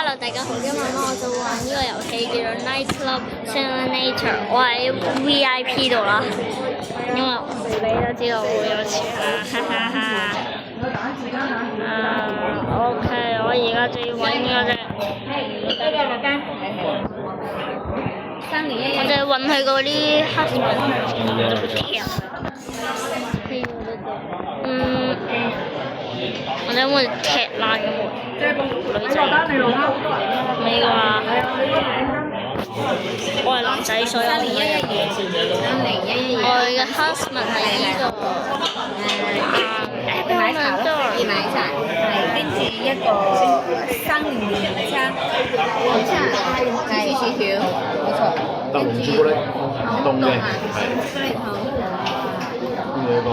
Hello， 大家好，今晚我就玩呢個遊戲叫做 Nightclub Simulator， 我喺 VIP 度啦，因為你都知道我有錢啦，哈哈哈。OK， 我而家就要揾呢個啫。我就要揾佢嗰啲黑人劇。我哋有冇踢爛嘅門？女仔未㗎嘛？我係男仔，所以我嘅 husband 係呢個奶茶咯，熱奶茶，跟住一個生檸茶，係少少，冇錯。特紅朱古力，凍嘅，係。跟住一個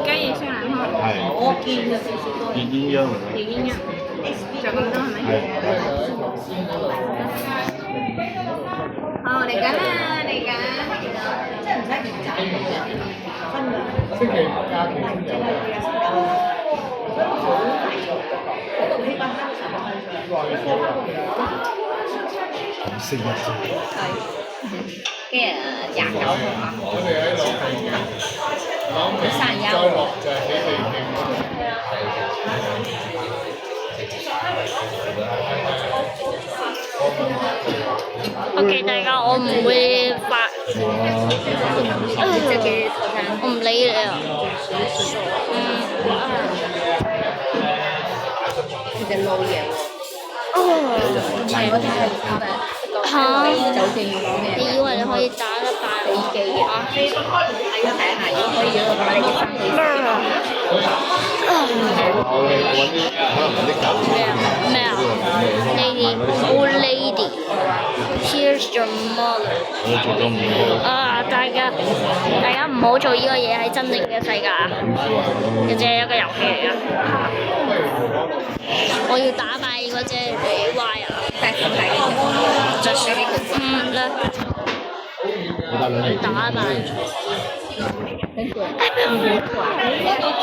雞翼雙眼開，係。我見咗少少多。熱鴛鴦。熱鴛鴦，就咁多係咪？好，我哋揀啦，你揀。星期假期先有嘅。星期跟住廿九號啊，31號。OK， 大家我唔會發，我唔理你啊。其實老嘢喎。係我睇係嚇！酒店要攞咩？你以為你可以打得敗飛機啊！係啊，睇下如果可以嘅話，你嘅生飛機。咩啊 ？Lady，Oh Lady，Here's your mother。大家唔好做呢個嘢喺真正嘅世界啊！佢只係一個遊戲嚟㗎。我要打敗嗰隻你壞啊！就算咧，打敗。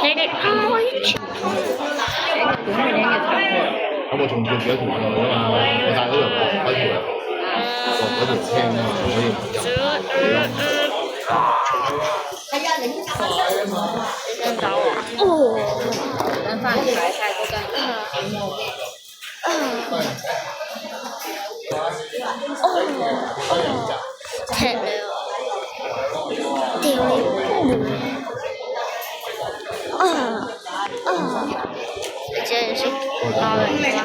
你哋開場。咁我仲要幾多條路啊嘛？我帶嗰條嗰條青啊，所以係啊，你先走啊！等翻嚟睇睇嗰間。踢你啊！掉你！你只係識鬧人㗎嚇。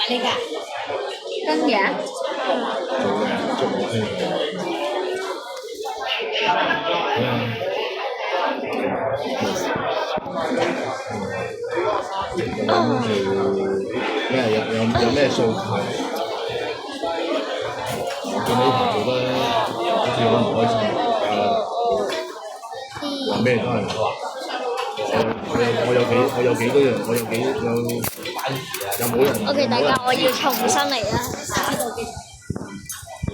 呢個真嘅？咩有咩訴求？我見你做得好似好唔開心，話咩都係我有幾多樣，有冇人？OK， 大家我要重新嚟啦。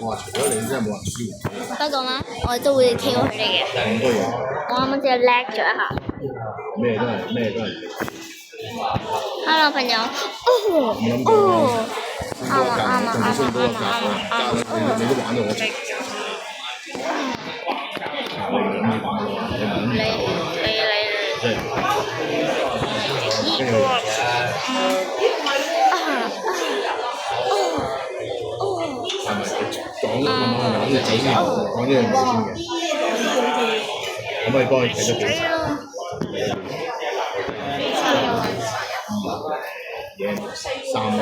我話除咗你真係冇人輸。不過啦，我都會 Q 佢哋嘅。咁多嘢。我啱啱只係叻咗一下。咩都係。Hello， 朋友。啱啊！你都玩到我直。你。呢個。係咪講呢樣先嘅？可唔可以幫佢睇得幾？3名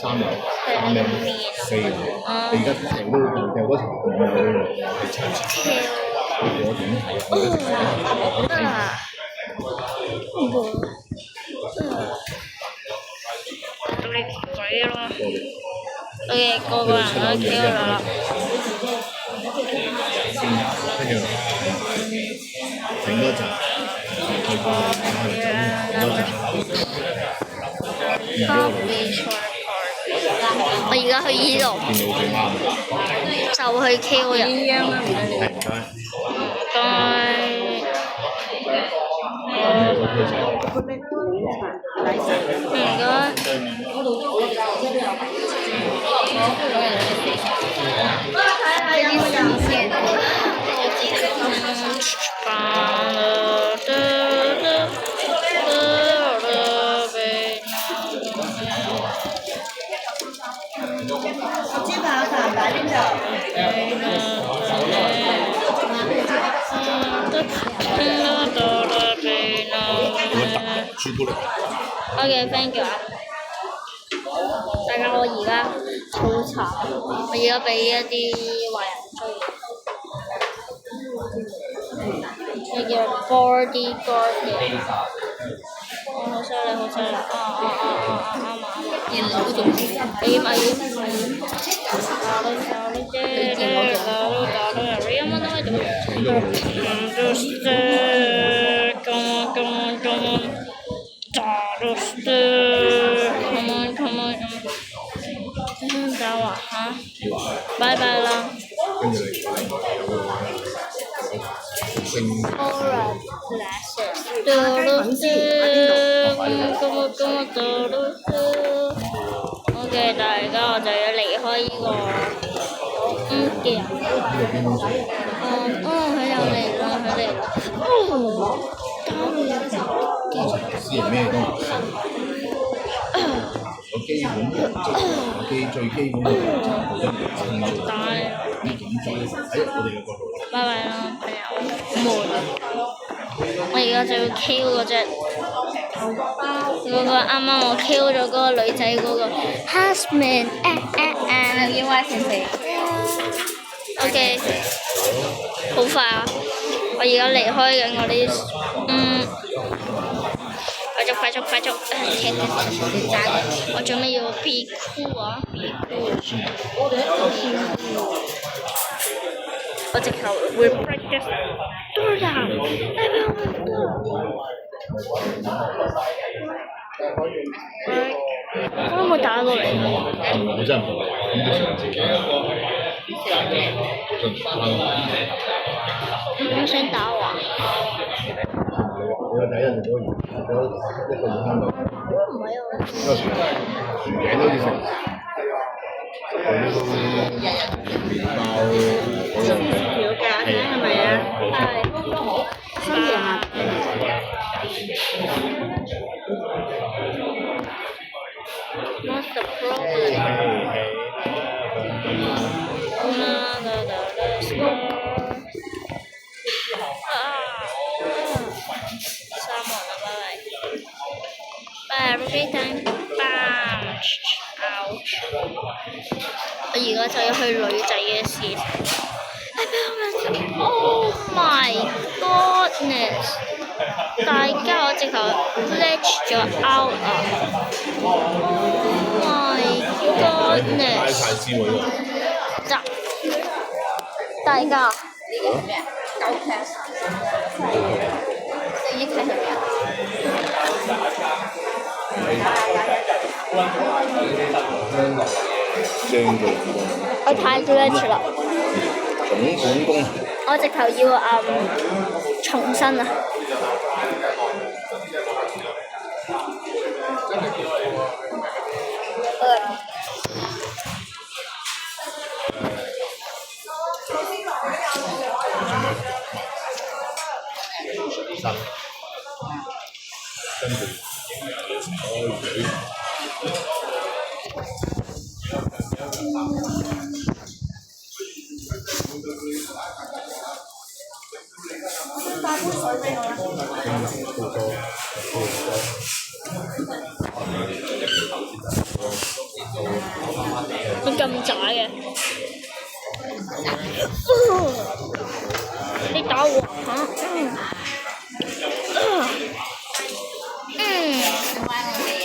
4名，你而家掉嗰層唔係我點睇啊？咁你鬼咯！OK， 個人都 Q 啦。跟住整多陣，我而家去依度，就去 Q 人。唔該。去食。唔該。豬扒飯擺邊度？朱古力。OK，thank you 啊！大家我而家好慘，我而家俾一啲壞人追，呢叫 bodyguard 嘅。好犀利，好犀利！啱啊！人老仲拜拜啦。跟住你升 Alright, OK， 大家我就要離開呢個嘅。佢又嚟啦，佢嚟啦。私人咩都唔識。我基本最基本嘅我都唔清楚。呢點做喺我哋嘅角度。拜拜啦，朋友。我而家就要 Q 嗰隻嗰個啱啱我 Q 咗嗰個女仔嗰個 husband OK， 好快啊！我而家離開緊我啲快速！我準備要 be cool 啊！我直頭會 break this door down。我有冇打過嚟？我真係唔明，咁就成自己你想打我啊？你第一日都一個影響到。唔係啊！薯餅都要食，麵包嗰樣條架睇係咪啊？係。新嘅啊！ What's the problem? 我而家就要去女仔嘅事情。Oh my goodness！ 大家我直頭 glitch 咗 out 啊 ！Oh my 拉 goodness！ 晒枝喎呢大家呢個係咩啊？9 class。4億睇係咩啊？正做我太 glitch 啦！總管工。我直頭要重新啊！跟住開水。帶杯水俾我啦。你咁渣嘅？你打我嚇？關我事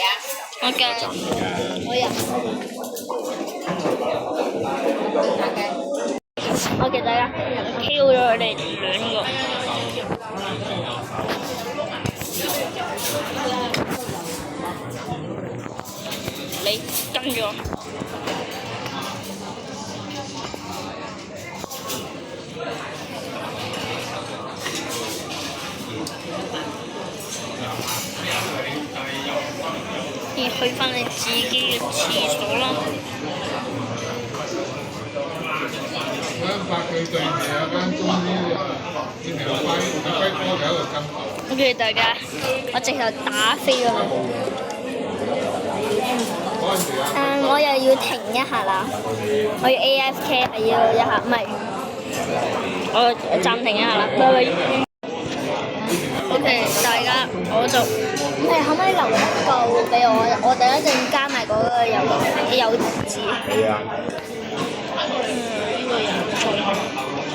啊！我嘅，我有。我記得啦，Q 咗佢哋兩個。你跟住我。要去翻你自己嘅廁所啦。跟住大家，我直頭打飛咗佢。我又要停一下啦，我要 AFK 係要一下，唔係，我暫停一下啦，拜拜。OK， 大家我就可唔可以留一嚿俾我？我等一陣加埋嗰個柚子。係啊。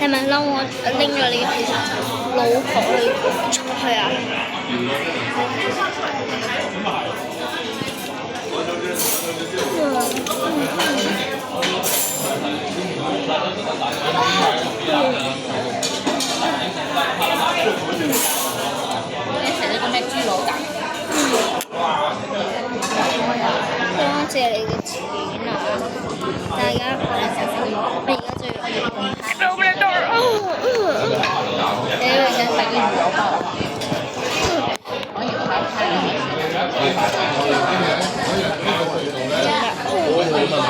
係咪嬲我拎咗你老婆出去啊？你食咗個咩豬腦㗎？多謝你嘅錢啊！大家，我而家最你以為想食啲魚柳包？我以為係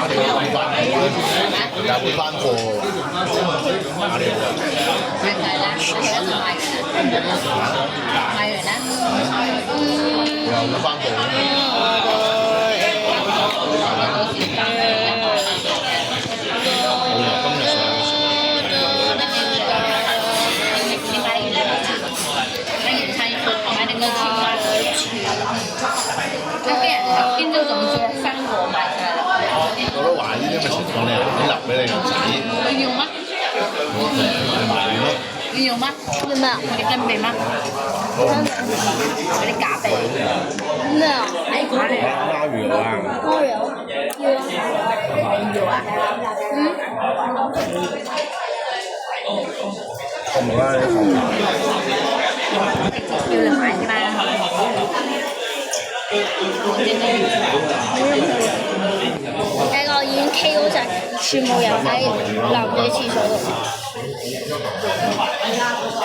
又會翻貨喎，買嚟喎。買完啦，買完啦。又會翻貨。邊都仲着生貨賣晒啦！我都話呢啲咁嘅情況你係立俾你個仔。你要嗎？你要嗎？要咩啊？我哋跟備嗎？我哋假備。咩啊？拉魚啊！要啊！我冇啦，要你買啫嘛。大家我已經 KO 晒全部人喺男仔廁所度。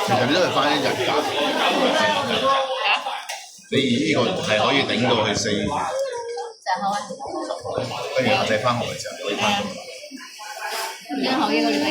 其實你都係翻一日㗎。你呢個係可以頂到去4。就好啊！不如我哋翻學嘅時候可以翻。啱好一個禮拜。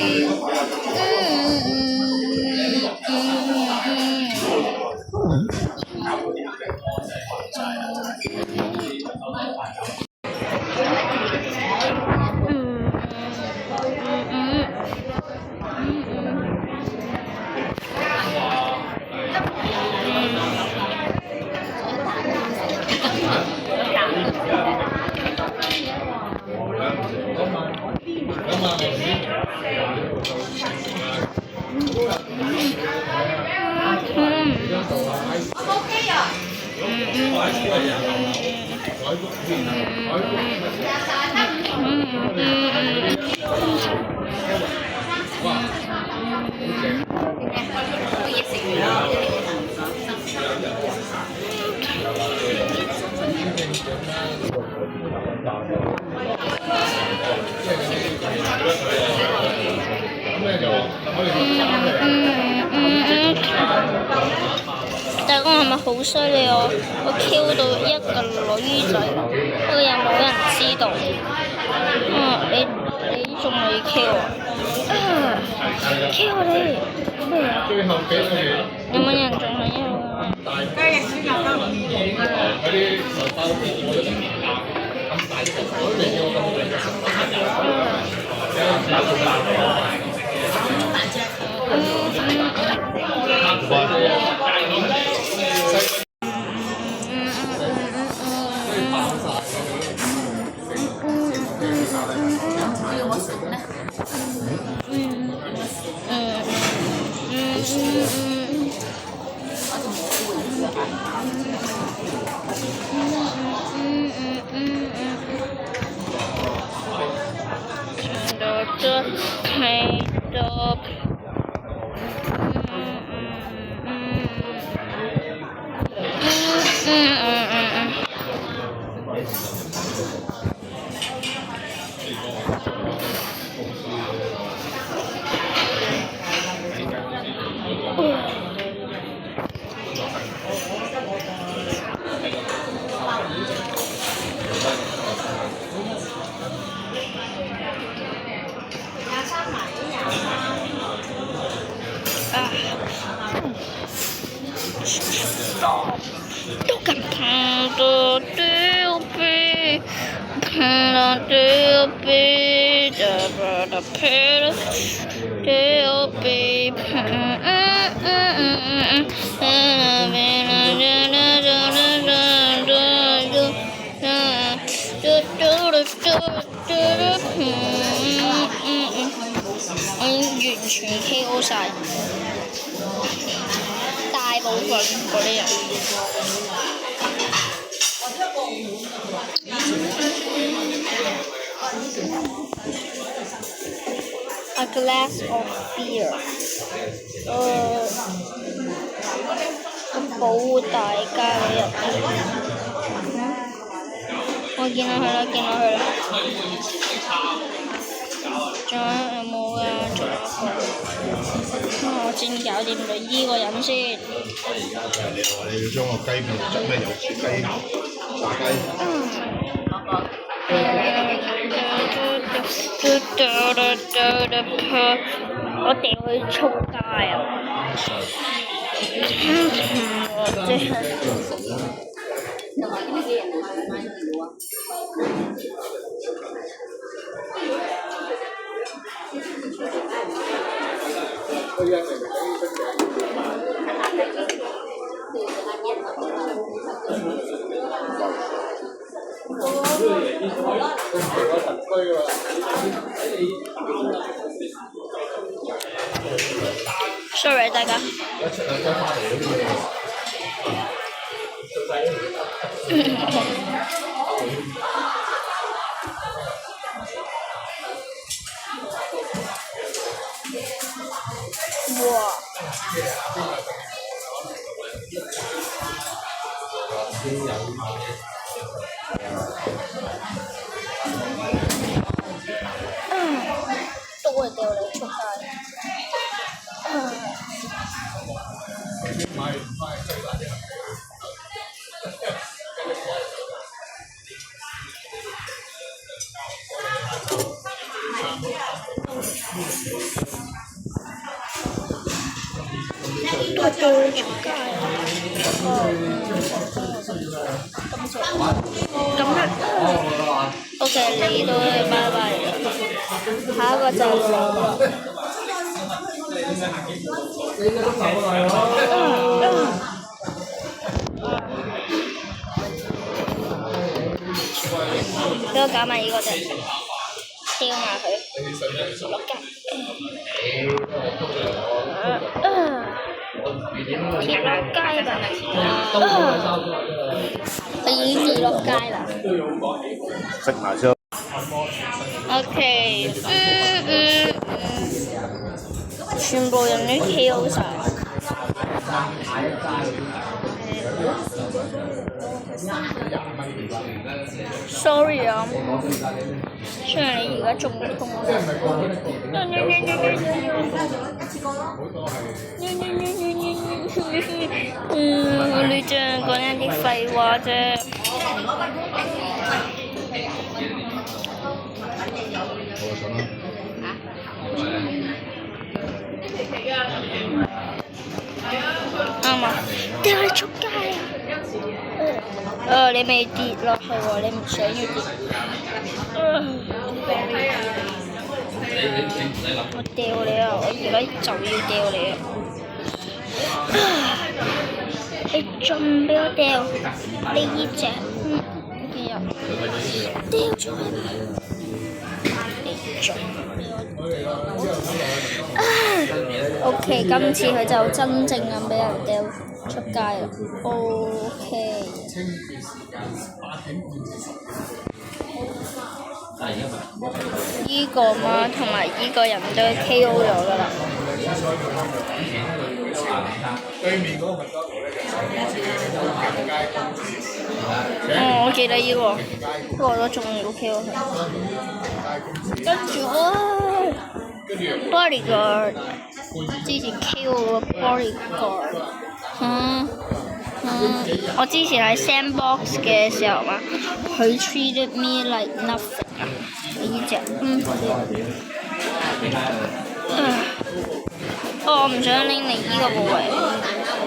大哥係咪好犀利啊？我 Q 到一個女仔，不過又冇人知道。你仲未 Q 啊？Q 你！有冇人仲想要啊？這係都咁痛到丟飛，痛到丟飛，就把它撇了，丟飛，我已經完全 KO 晒大部分嗰啲人。A glass of beer。保護大家嘅人。我見到佢啦，見到佢啦。仲有冇啊？仲有一個。我先搞掂咗依個人先。你要將個雞變做咩？有切雞、炸雞。我掉佢出街啊！即係。Sorry 大家。哇！都會掉你出街。都係掉你出街啊！咁啦 ，OK， 你都拜拜啦。下一個就係我啦。俾我搞埋呢個啫，掉埋佢，落街。跌落街吧！我已經跌落街啦。食埋先。OK，全部人都 KO 晒。Sorry 啊，雖然你而家仲痛啊。你淨係講一啲廢話啫。啱啊！掉你出街啊！你未跌落去喎，你唔想要跌。我掉你啊！我而家就要掉你啊！你仲俾我掉？呢隻，掉咗佢啦！你仲俾我？OK， 今次佢就真正咁俾人掉出街啦。OK。依個嘛，同埋依個人都 KO 咗㗎啦。我記得依個，不過我都仲要 KO 佢。跟住Bodyguard 之前 KO 個 Bodyguard，我之前喺 Sandbox 嘅時候嘛，佢 treated me like nothing 啊，呢隻我唔想拎你依個部位，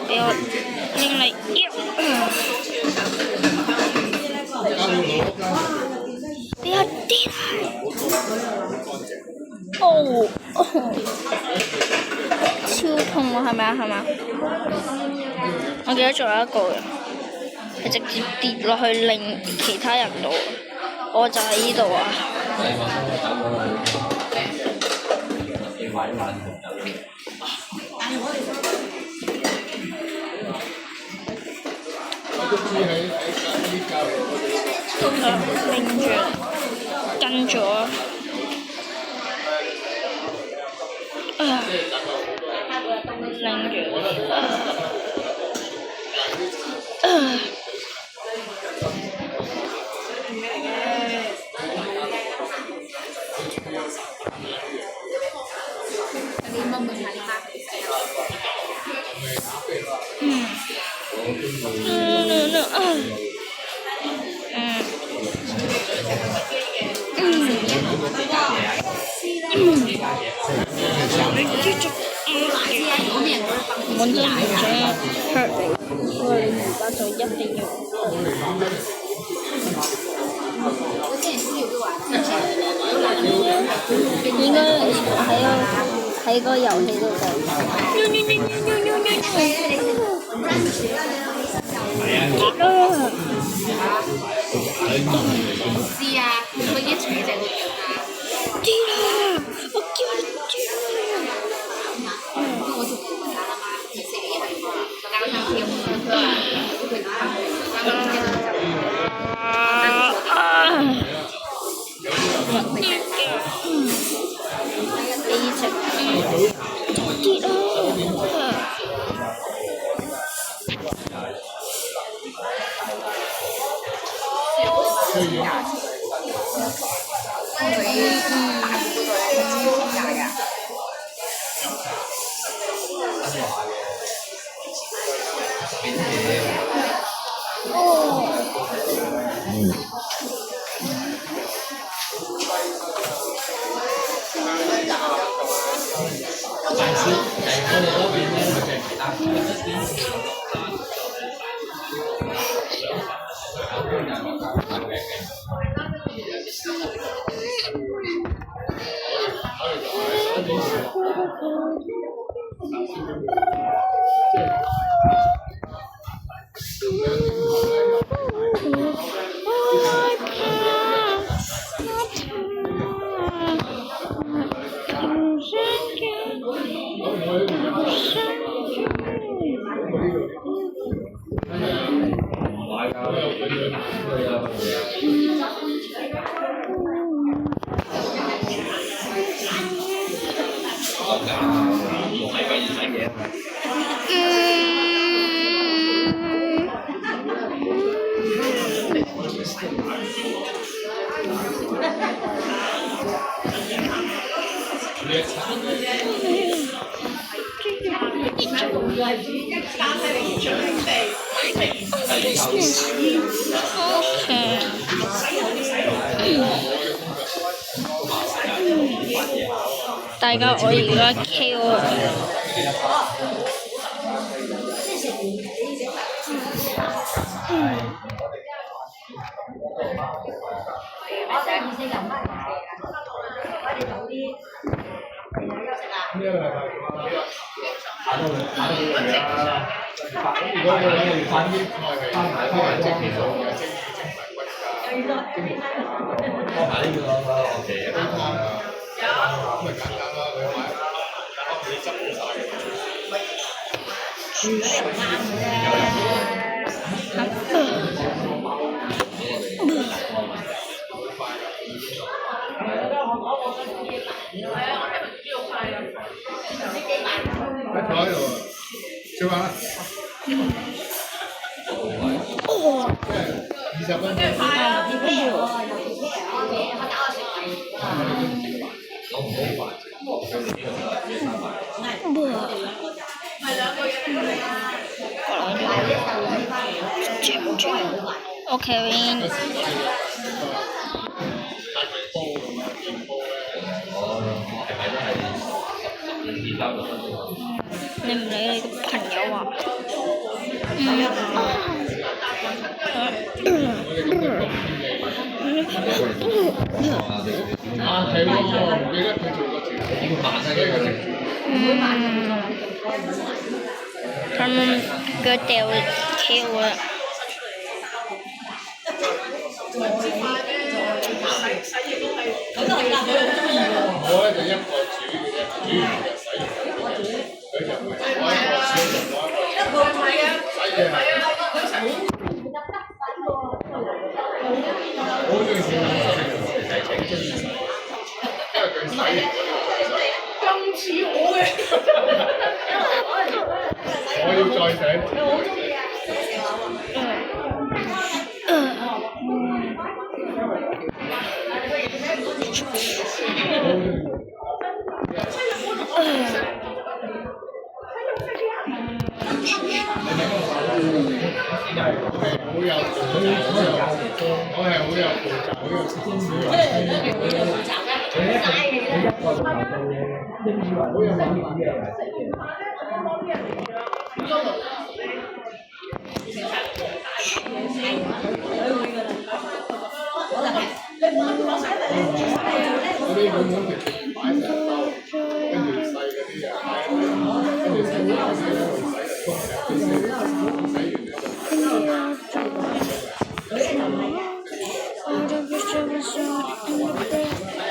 俾我拎你。你有啲哦，超痛啊！係咪啊？係咪？我記得仲有一個嘅，係直接跌落去令其他人度，我就喺呢度啊！拎住，跟住啊！拎住。我真係唔想 hurt 你，所以你而家就一定要。應該喺個遊戲度講。知啊，佢一除就會跌啊！跌啦！我叫你跌啦！我就不會打啦嘛，其實也係剛剛跳舞大家我而家 KO 食飯啦。20分鐘。OK， 你唔理你個朋友啊？啊，係喎，唔記得佢做過節目，要扮晒嘅。他們個跳舞。我咧就一個煮嘅，煮完就洗完，佢就會我一個小就我一個洗嘅。我好中意洗嘅，因為佢洗完咁似我嘅，我要再洗。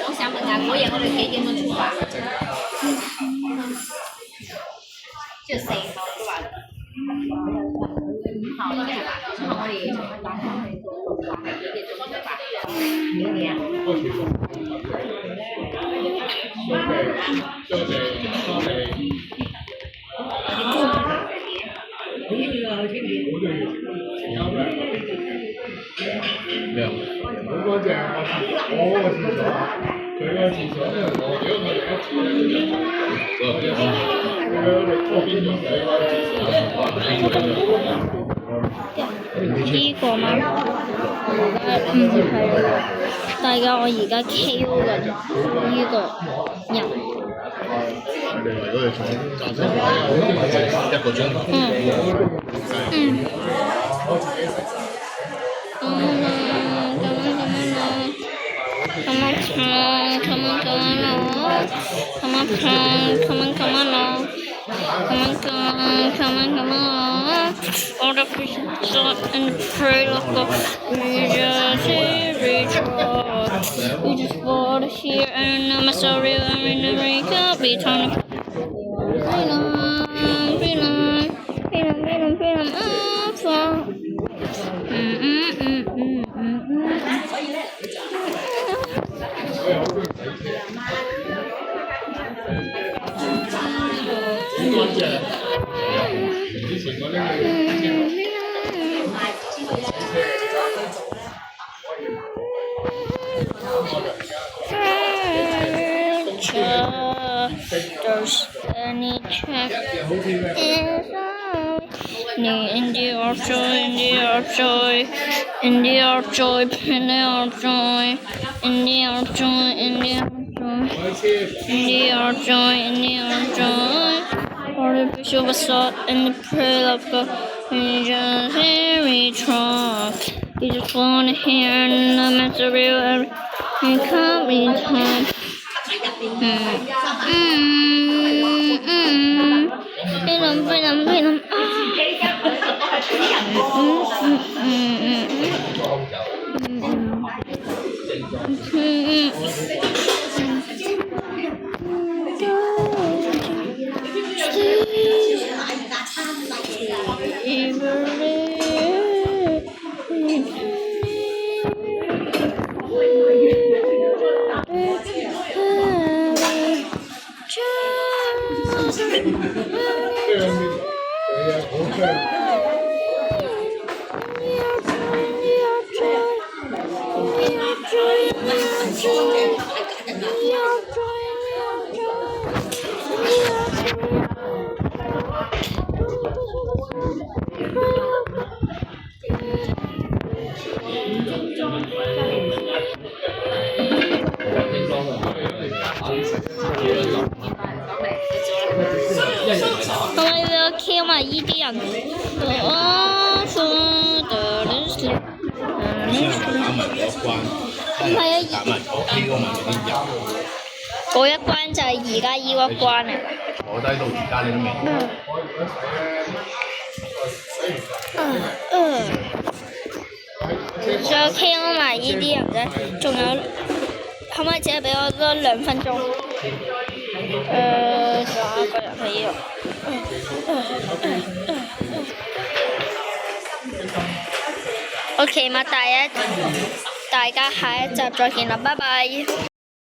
我想問下嗰日我哋幾點鐘出發？即係4號都話5號係嘛？5號我哋係幾點鐘出發？幾點啊？好乾淨，我個廁所，佢個廁所，因為如果我哋一住咧，佢就呢個嗎？唔係，大家我而家 Q 緊呢個人。我哋如果係坐駕車牌，一個鐘。All the fish stop and pray like we just reach. We just fall here and I'm sorry and we never can be turned. There's any check in the offshore, in the offshore, in the offshore, in the offshore, in the offshore, in the offshore, in the offshore, in the offshore. Artificial basalt in the prayer of God. We just hear we talk. We just wanna hear and the material and come in time. Kill 埋依啲人。之後打埋嗰一關，唔係啊，打埋嗰 K 嗰埋嗰啲人，嗰一關就係而家依個關啊！坐低到而家你都未。仲有 KO 埋呢啲人啫，仲有可唔可以借俾我多2分鐘？仲有一個人喺呢度。OK，大家下一集再見啦，拜拜。